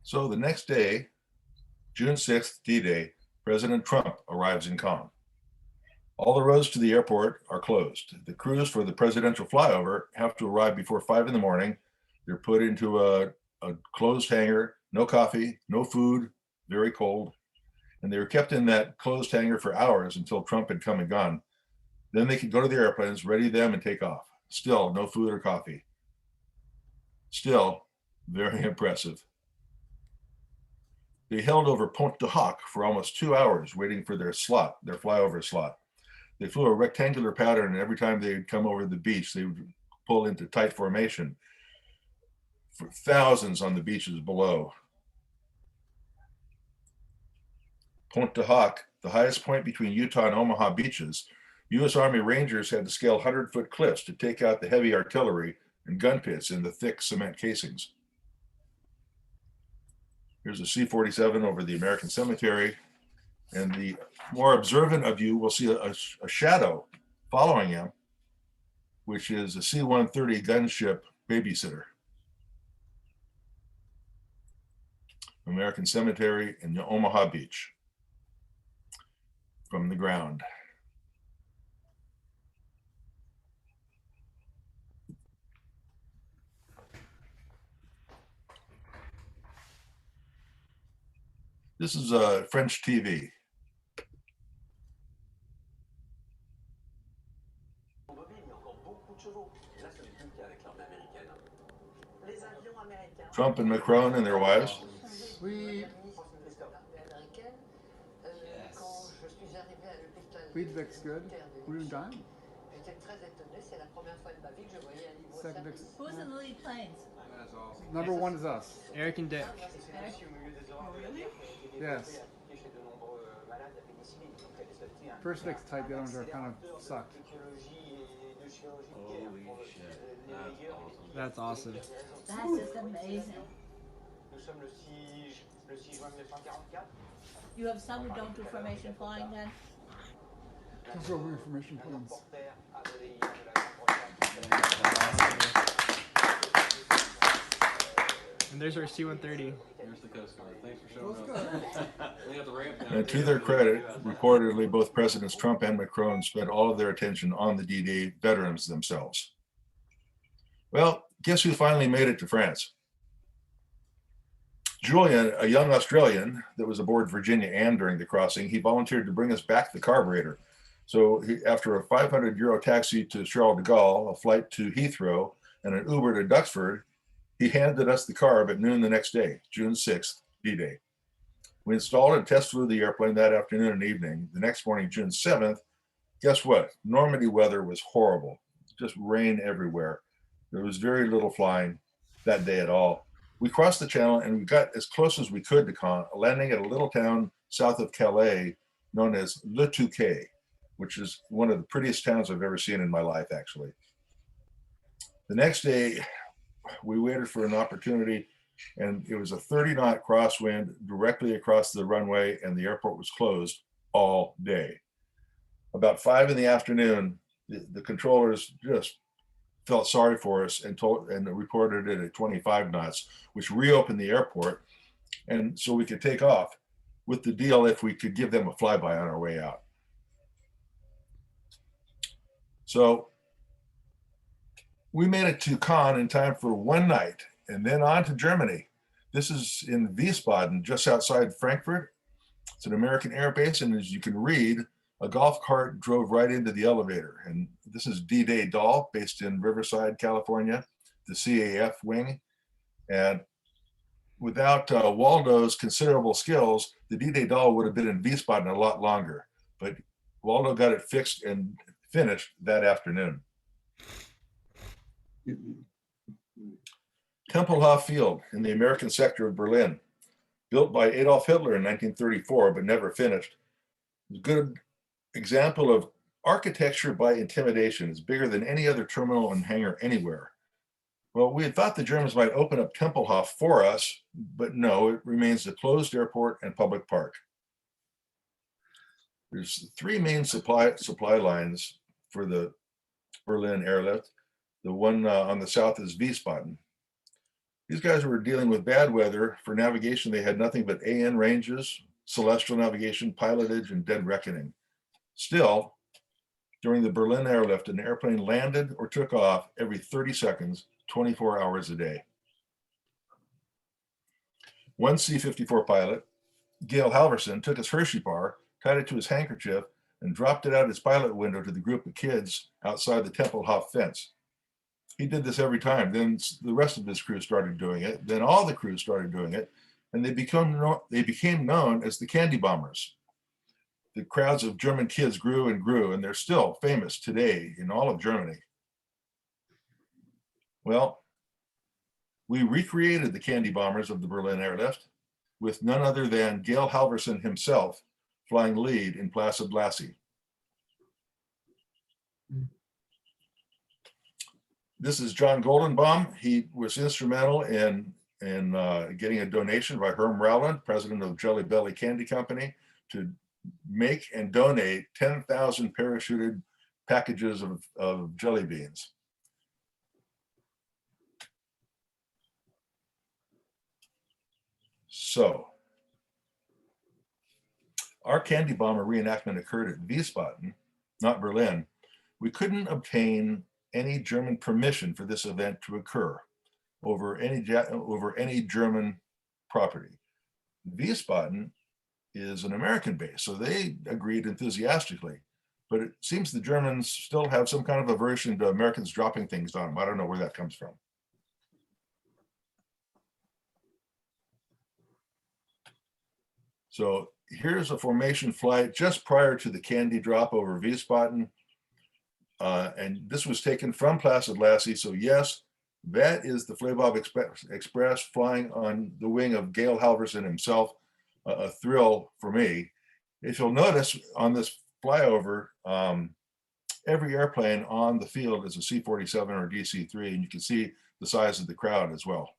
Speaker 1: So the next day, June 6th, D-Day, President Trump arrives in Cannes. All the roads to the airport are closed. The crews for the presidential flyover have to arrive before 5 in the morning. They're put into a closed hangar, no coffee, no food, very cold. And they were kept in that closed hangar for hours until Trump had come and gone. Then they could go to the airplanes, ready them, and take off. Still no food or coffee. Still very impressive. They held over Pont de Hoc for almost 2 hours waiting for their flyover slot. They flew a rectangular pattern, and every time they'd come over the beach, they would pull into tight formation for thousands on the beaches below. Pont de Hoc, the highest point between Utah and Omaha beaches, U.S. Army Rangers had to scale 100-foot cliffs to take out the heavy artillery and gun pits in the thick cement casings. Here's a C-47 over the American Cemetery, and the more observant of you will see a shadow following him, which is a C-130 gunship babysitter. American Cemetery in the Omaha Beach from the ground. This is French TV. Trump and Macron and their wives.
Speaker 5: Oui. Oui, it looks good. Were you dying?
Speaker 8: Who's in the lead planes?
Speaker 5: Number one is us.
Speaker 15: Eric and Dick.
Speaker 8: Really?
Speaker 5: Yes. First Dick's type, the other ones are kind of sucked.
Speaker 8: Holy shit.
Speaker 15: That's awesome.
Speaker 8: That's just amazing. You have some who don't do formation flying then?
Speaker 5: Those are information planes.
Speaker 15: And there's our C-130.
Speaker 9: There's the Coast Guard. Thanks for showing up. We got the ramp down.
Speaker 1: And to their credit, reportedly, both Presidents Trump and Macron spent all of their attention on the D-Day veterans themselves. Well, guess who finally made it to France? Julian, a young Australian that was aboard Virginia Ann during the crossing, he volunteered to bring us back the carburetor. So after a 500 € taxi to Charles de Gaulle, a flight to Heathrow, and an Uber to Duxford, he handed us the carb at noon the next day, June 6th, D-Day. We installed and test flew the airplane that afternoon and evening. The next morning, June 7th, guess what? Normandy weather was horrible, just rain everywhere. There was very little flying that day at all. We crossed the channel and we got as close as we could to Caen, landing at a little town south of Calais known as Le Touquet, which is one of the prettiest towns I've ever seen in my life, actually. The next day, we waited for an opportunity, and it was a 30-knot crosswind directly across the runway, and the airport was closed all day. About 5 in the afternoon, the controllers just felt sorry for us and reported it at 25 knots, which reopened the airport, and so we could take off with the deal if we could give them a flyby on our way out. So we made it to Cannes in time for one night and then on to Germany. This is in Wiesbaden, just outside Frankfurt. It's an American air base, and as you can read, a golf cart drove right into the elevator. And this is D-Day Doll, based in Riverside, California, the CAF wing. And without Waldo's considerable skills, the D-Day Doll would have been in Wiesbaden a lot longer. But Waldo got it fixed and finished that afternoon. Tempelhof Field in the American sector of Berlin, built by Adolf Hitler in 1934, but never finished. It's a good example of architecture by intimidation. It's bigger than any other terminal and hangar anywhere. Well, we had thought the Germans might open up Tempelhof for us, but no, it remains a closed airport and public park. There's 3 main supply lines for the Berlin airlift. The one on the south is Wiesbaden. These guys were dealing with bad weather. For navigation, they had nothing but AN ranges, celestial navigation, pilotage, and dead reckoning. Still, during the Berlin airlift, an airplane landed or took off every 30 seconds, 24 hours a day. One C-54 pilot, Gail Halverson, took his Hershey bar, tied it to his handkerchief, and dropped it out his pilot window to the group of kids outside the Tempelhof fence. He did this every time. Then the rest of his crew started doing it. Then all the crew started doing it, and they became known as the Candy Bombers. The crowds of German kids grew and grew, and they're still famous today in all of Germany. Well, we recreated the Candy Bombers of the Berlin airlift with none other than Gail Halverson himself flying lead in Placid Lassie. This is John Goldenbaum. He was instrumental in getting a donation by Herm Rowland, president of Jelly Belly Candy Company, to make and donate 10,000 parachuted packages of jelly beans. So, our Candy Bomber reenactment occurred at Wiesbaden, not Berlin. We couldn't obtain any German permission for this event to occur over any German property. Wiesbaden is an American base, so they agreed enthusiastically. But it seems the Germans still have some kind of aversion to Americans dropping things on them. I don't know where that comes from. So here's a formation flight just prior to the candy drop over Wiesbaden. And this was taken from Placid Lassie. So yes, that is the Flabob Express flying on the wing of Gail Halverson himself, a thrill for me. If you'll notice on this flyover, every airplane on the field is a C-47 or DC-3, and you can see the size of the crowd as well.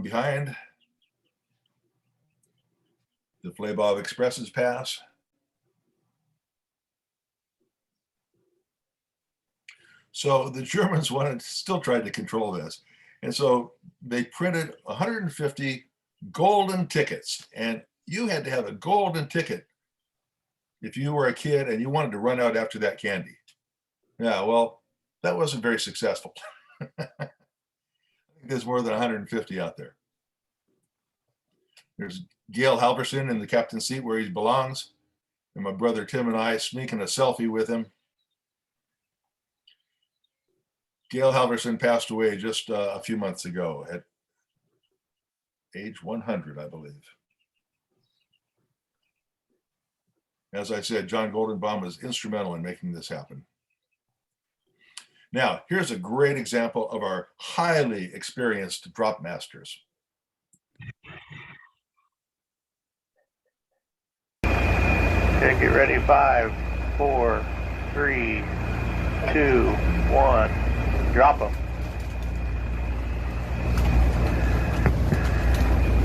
Speaker 1: Behind the Flabob Expresses pass. So the Germans still tried to control this. And so they printed 150 golden tickets, and you had to have a golden ticket if you were a kid and you wanted to run out after that candy. Yeah, well, that wasn't very successful. I think there's more than 150 out there. There's Gail Halverson in the captain's seat where he belongs, and my brother Tim and I sneaking a selfie with him. Gail Halverson passed away just a few months ago at age 100, I believe. As I said, John Goldenbaum was instrumental in making this happen. Now, here's a great example of our highly experienced drop masters.
Speaker 12: Okay, get ready. 5, 4, 3, 2, 1. Drop them.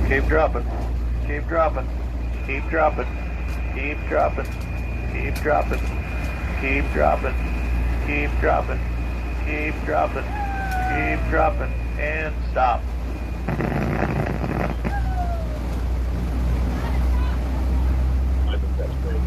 Speaker 12: Keep dropping. Keep dropping. Keep dropping. Keep dropping. Keep dropping. Keep dropping. Keep dropping. Keep dropping. Keep dropping. And stop. I think that's great.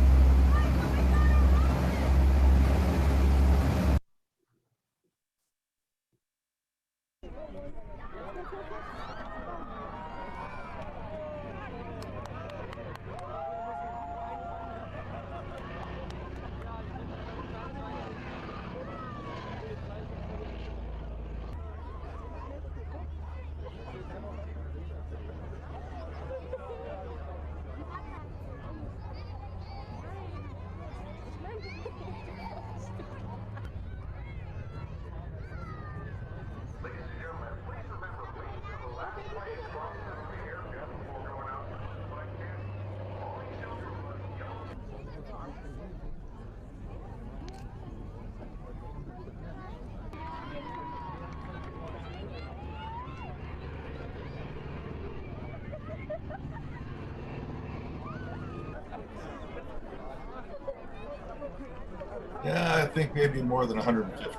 Speaker 1: Yeah, I think maybe more than 150.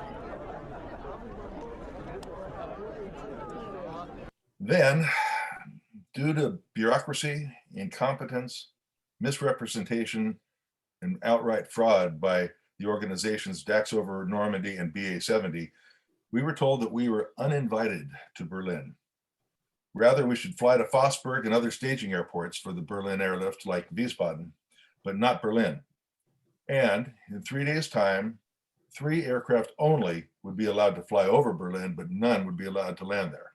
Speaker 1: Then, due to bureaucracy, incompetence, misrepresentation, and outright fraud by the organizations Dax over Normandy and BA-70, we were told that we were uninvited to Berlin. Rather, we should fly to Fossburg and other staging airports for the Berlin airlift like Wiesbaden, but not Berlin. And in 3 days' time, 3 aircraft only would be allowed to fly over Berlin, but none would be allowed to land there.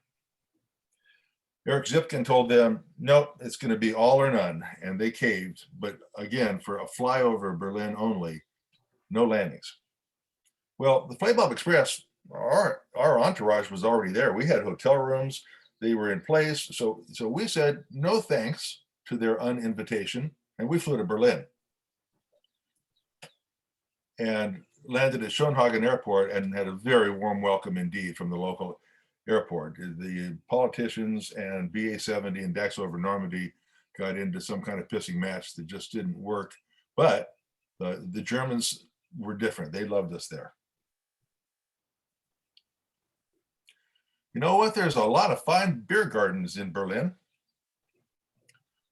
Speaker 1: Eric Zipkin told them, nope, it's going to be all or none, and they caved. But again, for a flyover Berlin only, no landings. Well, the Flabob Express, our entourage was already there. We had hotel rooms, they were in place. So we said no thanks to their uninvitation, and we flew to Berlin and landed at Schönhagen Airport and had a very warm welcome indeed from the local airport. The politicians and BA-70 and Dax over Normandy got into some kind of pissing match that just didn't work. But the Germans were different. They loved us there. You know what? There's a lot of fine beer gardens in Berlin.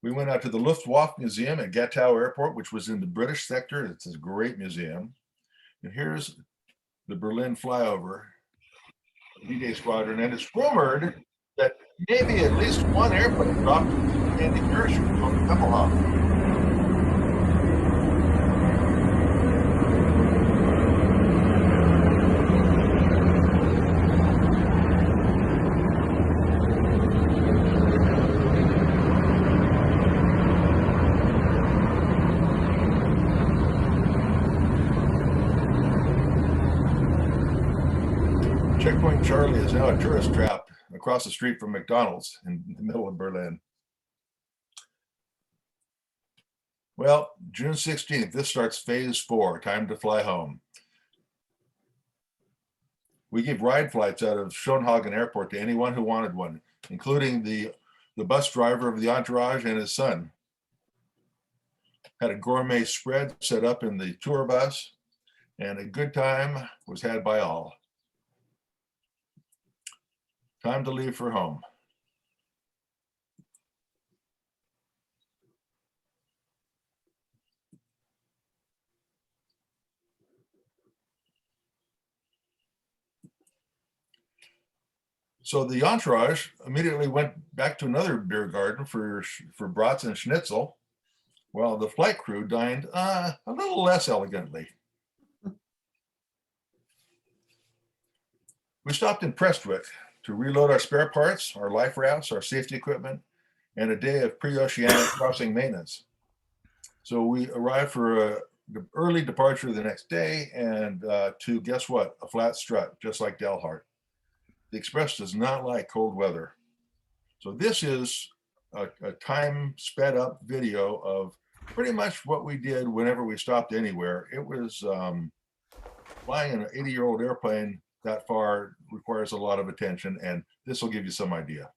Speaker 1: We went out to the Luftwaffe Museum at Gatow Airport, which was in the British sector. It's a great museum. And here's the Berlin flyover, D-Day Squadron, and it's rumored that maybe at least one airplane dropped anti-parachute over Tempelhof. Checkpoint Charlie is now a tourist trap across the street from McDonald's in the middle of Berlin. Well, June 16th, this starts phase 4, time to fly home. We gave ride flights out of Schönhagen Airport to anyone who wanted one, including the bus driver of the entourage and his son. Had a gourmet spread set up in the tour bus, and a good time was had by all. Time to leave for home. So the entourage immediately went back to another beer garden for brats and schnitzel, while the flight crew dined a little less elegantly. We stopped in Prestwick to reload our spare parts, our life rafts, our safety equipment, and a day of pre-oceanic crossing maintenance. So we arrived for the early departure the next day and to, guess what, a flat strut, just like Dalhart. The Express does not like cold weather. So this is a time sped up video of pretty much what we did whenever we stopped anywhere. It was flying an 80-year-old airplane that far requires a lot of attention, and this will give you some idea.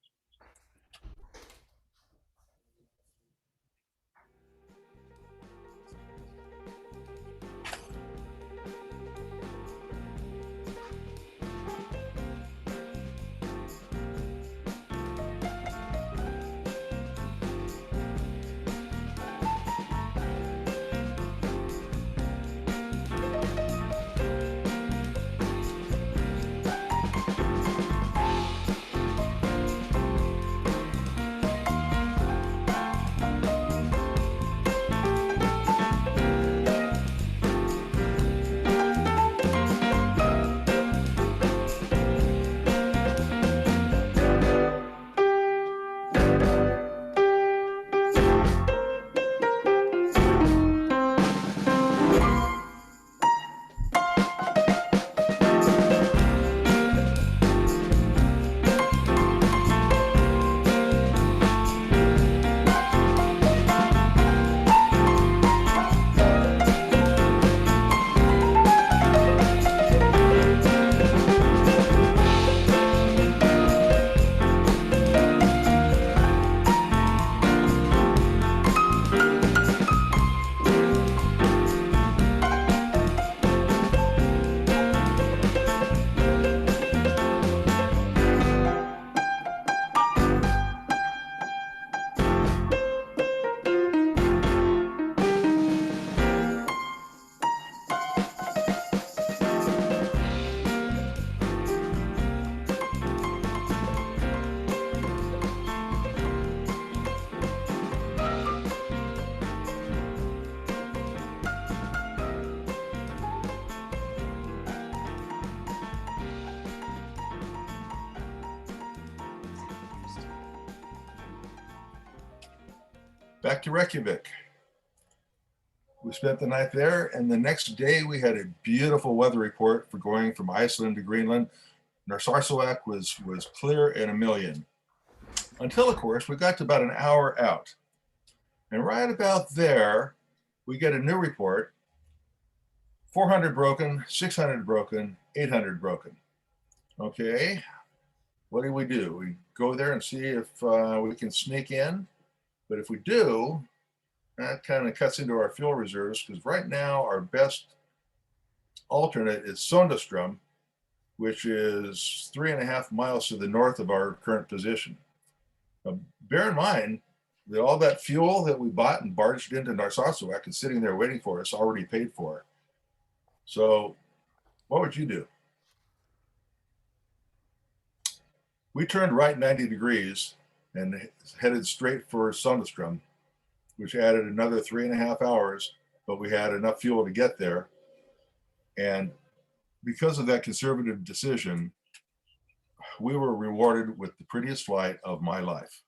Speaker 1: back to Reykjavik. We spent the night there, and the next day we had a beautiful weather report for going from Iceland to Greenland. Narsarsuaq was clear and a million. Until, of course, we got to about an hour out. And right about there, we get a new report, 400 broken, 600 broken, 800 broken. Okay, what do? We go there and see if we can sneak in. But if we do, that kind of cuts into our fuel reserves, because right now our best alternate is Sondrestrom, which is 3.5 miles to the north of our current position. Now, bear in mind that all that fuel that we bought and barged into Narsarsuaq is sitting there waiting for us, already paid for. So what would you do? We turned right 90 degrees and headed straight for Sondrestrom, which added another 3.5 hours, but we had enough fuel to get there. And because of that conservative decision, we were rewarded with the prettiest flight of my life.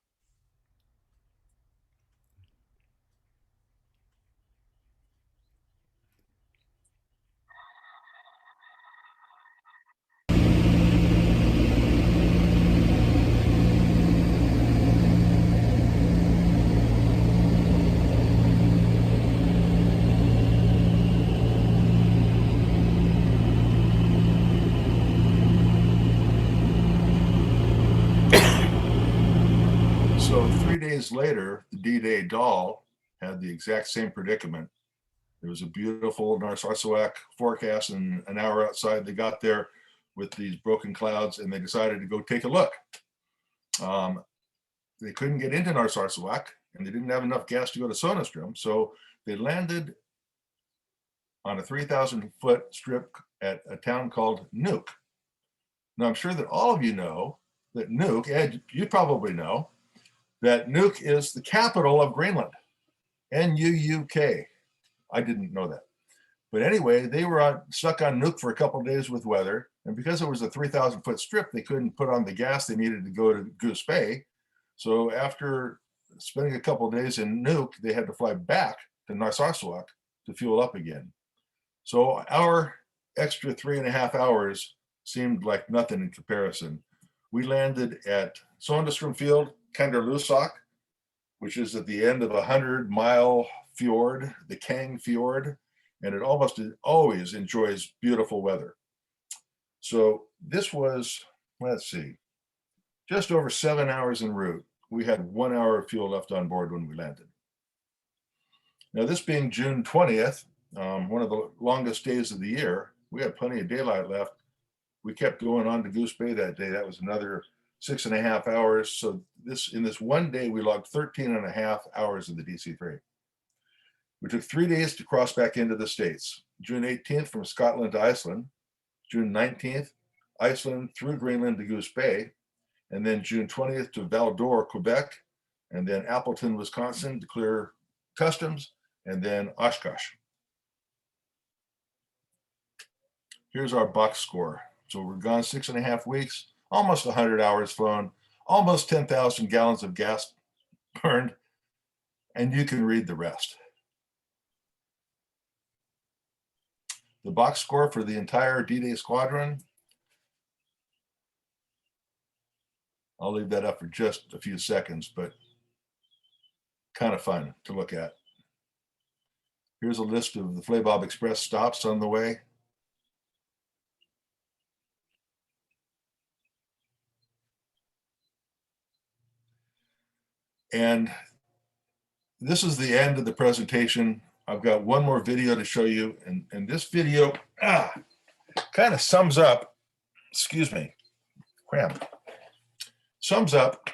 Speaker 1: So 3 days later, the D-Day Doll had the exact same predicament. There was a beautiful Narsarsuaq forecast, and an hour outside they got there with these broken clouds, and they decided to go take a look. They couldn't get into Narsarsuaq, and they didn't have enough gas to go to Sondrestrom, so they landed on a 3,000-foot strip at a town called Nuuk. Now, I'm sure that all of you know that Nuuk, Ed, you probably know, that Nuuk is the capital of Greenland, N-U-U-K. I didn't know that. But anyway, they were stuck on Nuuk for a couple of days with weather, and because it was a 3,000-foot strip, they couldn't put on the gas they needed to go to Goose Bay. So after spending a couple of days in Nuuk, they had to fly back to Narsarsuaq to fuel up again. So our extra 3.5 hours seemed like nothing in comparison. We landed at Sondrestrom Field, Kanderlussuaq, which is at the end of a 100-mile fjord, the Kang Fjord, and it almost always enjoys beautiful weather. So this was, let's see, just over 7 hours en route. We had 1 hour of fuel left on board when we landed. Now, this being June 20th, one of the longest days of the year, we had plenty of daylight left. We kept going on to Goose Bay that day. That was another 6.5 hours. So in this one day, we logged 13.5 hours of the DC-3. We took 3 days to cross back into the States. June 18th from Scotland to Iceland, June 19th, Iceland through Greenland to Goose Bay, and then June 20th to Val d'Or, Quebec, and then Appleton, Wisconsin to clear customs, and then Oshkosh. Here's our box score. So we're gone 6.5 weeks, almost 100 hours flown, almost 10,000 gallons of gas burned, and you can read the rest. The box score for the entire D-Day squadron, I'll leave that up for just a few seconds, but kind of fun to look at. Here's a list of the Flabob Express stops on the way. And this is the end of the presentation. I've got one more video to show you, and this video kind of sums up, excuse me, cramp, sums up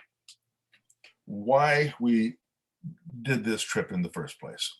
Speaker 1: why we did this trip in the first place.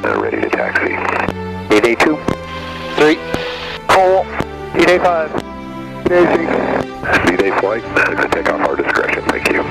Speaker 12: They're ready to taxi. D-Day 2. 3. Cole. D-Day 5. D-Day 6. D-Day flight. Exit takeoff, our discretion. Thank you.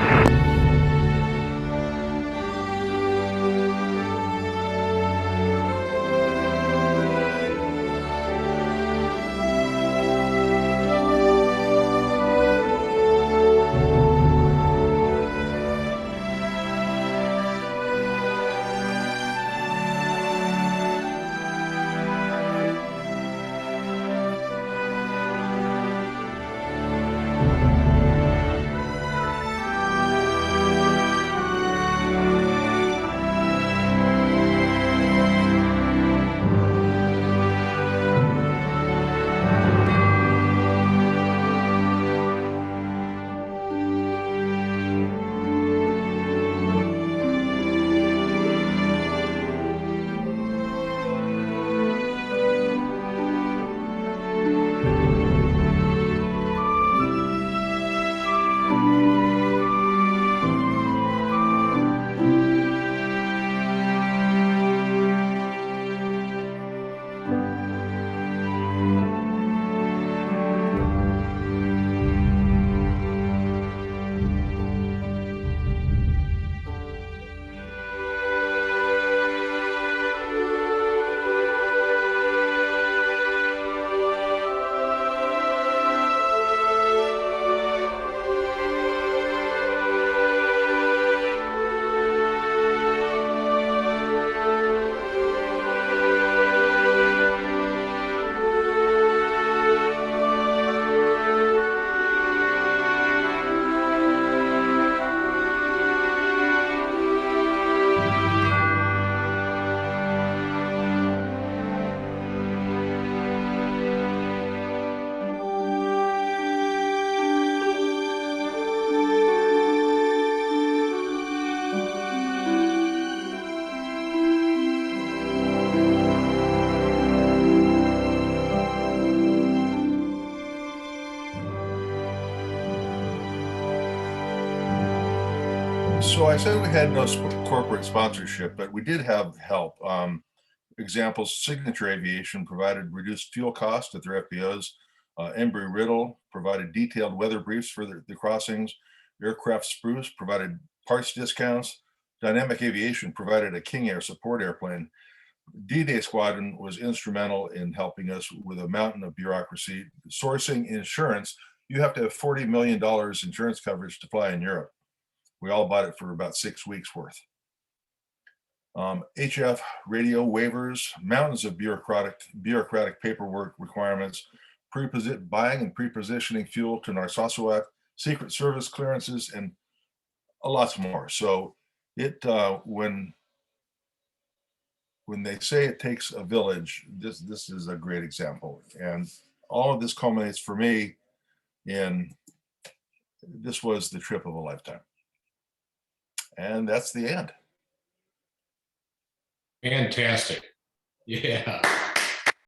Speaker 1: So I said we had no corporate sponsorship, but we did have help. Examples, Signature Aviation provided reduced fuel costs at their FBOs. Embry-Riddle provided detailed weather briefs for the crossings. Aircraft Spruce provided parts discounts. Dynamic Aviation provided a King Air support airplane. D-Day Squadron was instrumental in helping us with a mountain of bureaucracy. Sourcing insurance, you have to have $40 million insurance coverage to fly in Europe. We all bought it for about 6 weeks worth. HF radio waivers, mountains of bureaucratic paperwork requirements, buying and pre-positioning fuel to Narsarsuaq, Secret Service clearances, and lots more. So it when they say it takes a village, this is a great example. And all of this culminates for me in this was the trip of a lifetime. And that's the end.
Speaker 13: Fantastic. Yeah.